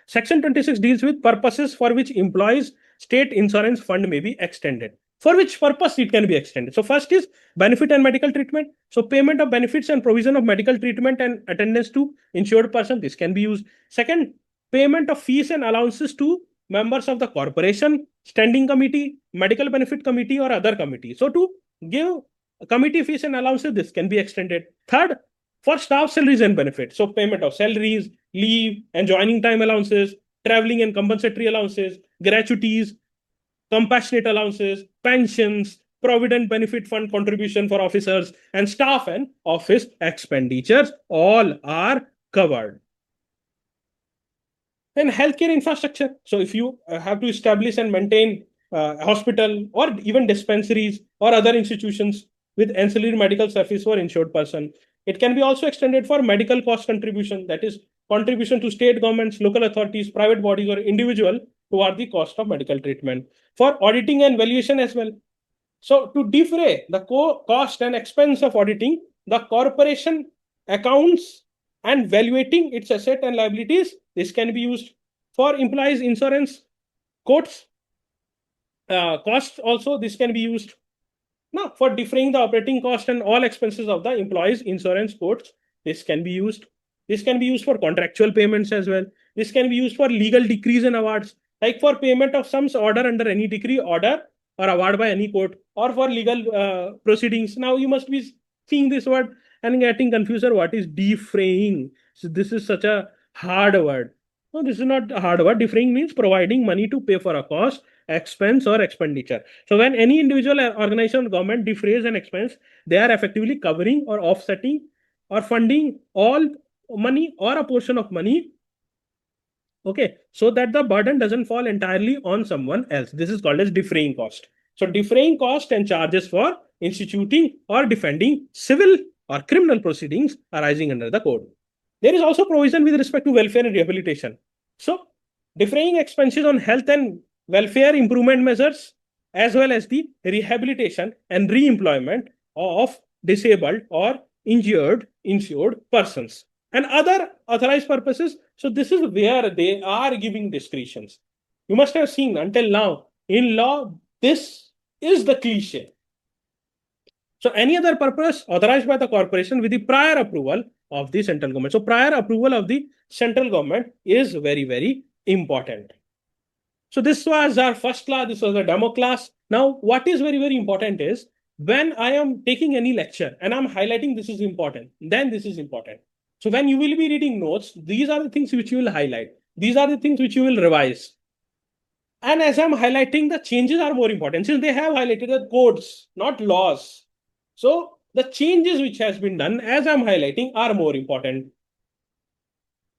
A: Section 26 deals with purposes for which employees state insurance fund may be extended. For which purpose it can be extended? So first is benefit and medical treatment. So payment of benefits and provision of medical treatment and attendance to insured person, this can be used. Second, payment of fees and allowances to members of the corporation, standing committee, medical benefit committee, or other committee. So to give committee fees and allowances, this can be extended. Third, for staff salaries and benefits. So payment of salaries, leave and joining time allowances, traveling and compensatory allowances, gratuities, compassionate allowances, pensions, provident benefit fund contribution for officers, and staff and office expenditures all are covered. And healthcare infrastructure. So if you have to establish and maintain hospital or even dispensaries or other institutions with ancillary medical service for insured person, it can be also extended for medical cost contribution, that is contribution to state governments, local authorities, private bodies, or individual toward the cost of medical treatment. For auditing and valuation as well. So to defray the cost and expense of auditing the corporation accounts and valuating its asset and liabilities, this can be used for employees insurance costs. Costs also, this can be used. Now, for defraying the operating cost and all expenses of the employees insurance costs, this can be used. This can be used for contractual payments as well. This can be used for legal decrees and awards, like for payment of sums order under any decree, order, or award by any court, or for legal proceedings. Now, you must be seeing this word and getting confused, or what is defraying? So this is such a hard word. No, this is not a hard word. Defraying means providing money to pay for a cost, expense, or expenditure. So when any individual organization or government defrays an expense, they are effectively covering or offsetting or funding all money or a portion of money, okay, so that the burden doesn't fall entirely on someone else. This is called as defraying cost. So defraying cost and charges for instituting or defending civil or criminal proceedings arising under the code. There is also provision with respect to welfare and rehabilitation. So defraying expenses on health and welfare improvement measures, as well as the rehabilitation and re-employment of disabled or injured persons and other authorized purposes. So this is where they are giving discretions. You must have seen until now in law, this is the cliche. So any other purpose authorized by the corporation with the prior approval of the central government. So prior approval of the central government is very, very important. So this was our first class. This was a demo class. Now, what is very, very important is when I am taking any lecture and I'm highlighting this is important, then this is important. So when you will be reading notes, these are the things which you will highlight. These are the things which you will revise. And as I'm highlighting, the changes are more important since they have highlighted the codes, not laws. So the changes which has been done as I'm highlighting are more important.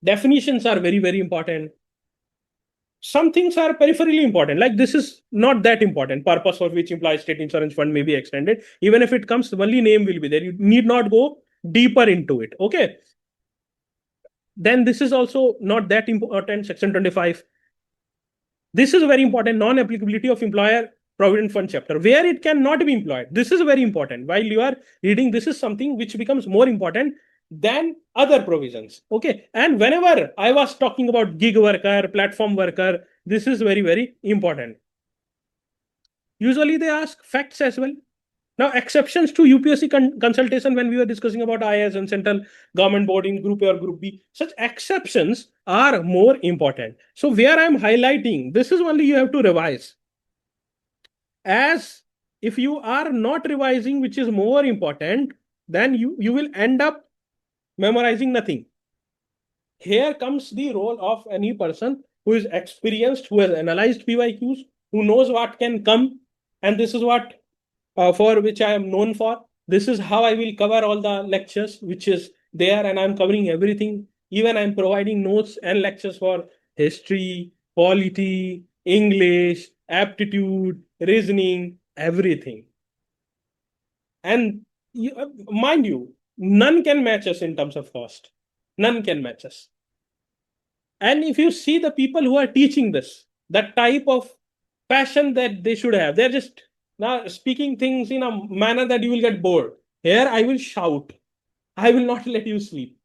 A: Definitions are very, very important. Some things are peripherally important, like this is not that important. Purpose for which employee state insurance fund may be extended. Even if it comes, only name will be there. You need not go deeper into it. Okay. Then this is also not that important. Section 25. This is very important. Non-applicability of employer provident fund chapter, where it cannot be employed. This is very important. While you are reading, this is something which becomes more important than other provisions. Okay. And whenever I was talking about gig worker, platform worker, this is very, very important. Usually they ask facts as well. Now, exceptions to UPSC consultation when we were discussing about IAS and central government board in group A or group B, such exceptions are more important. So where I'm highlighting, this is only you have to revise. As if you are not revising, which is more important, then you will end up memorizing nothing. Here comes the role of any person who is experienced, who has analyzed PYQs, who knows what can come, and this is what for which I am known for. This is how I will cover all the lectures which is there, and I'm covering everything. Even I'm providing notes and lectures for history, polity, English, aptitude, reasoning, everything. And mind you, none can match us in terms of cost. None can match us. And if you see the people who are teaching this, the type of passion that they should have, they're just now speaking things in a manner that you will get bored. Here I will shout. I will not let you sleep.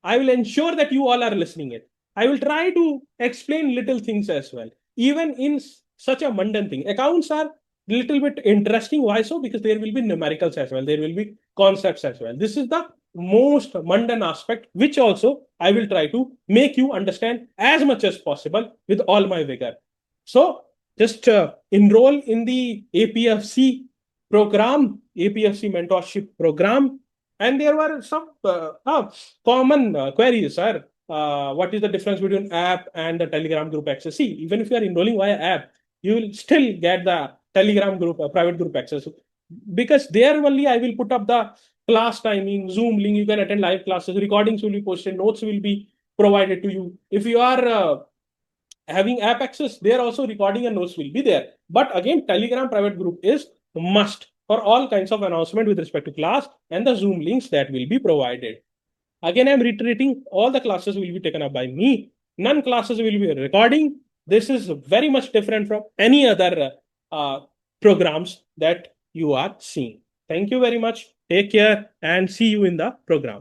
A: I will ensure that you all are listening it. I will try to explain little things as well, even in such a mundane thing. Accounts are little bit interesting. Why so? Because there will be numericals as well. There will be concepts as well. This is the most mundane aspect, which also I will try to make you understand as much as possible with all my vigor. So just enroll in the APFC program, APFC mentorship program. And there were some common queries, sir. What is the difference between app and the Telegram group access? See, even if you are enrolling via app, you will still get the Telegram group, private group access. Because there only I will put up the class timing, Zoom link, you can attend live classes, recordings will be posted, notes will be provided to you. If you are having app access, there also recording and notes will be there. But again, Telegram private group is must for all kinds of announcement with respect to class and the Zoom links that will be provided. Again, I'm reiterating, all the classes will be taken up by me. None classes will be recording. This is very much different from any other programs that you are seeing. Thank you very much. Take care and see you in the program.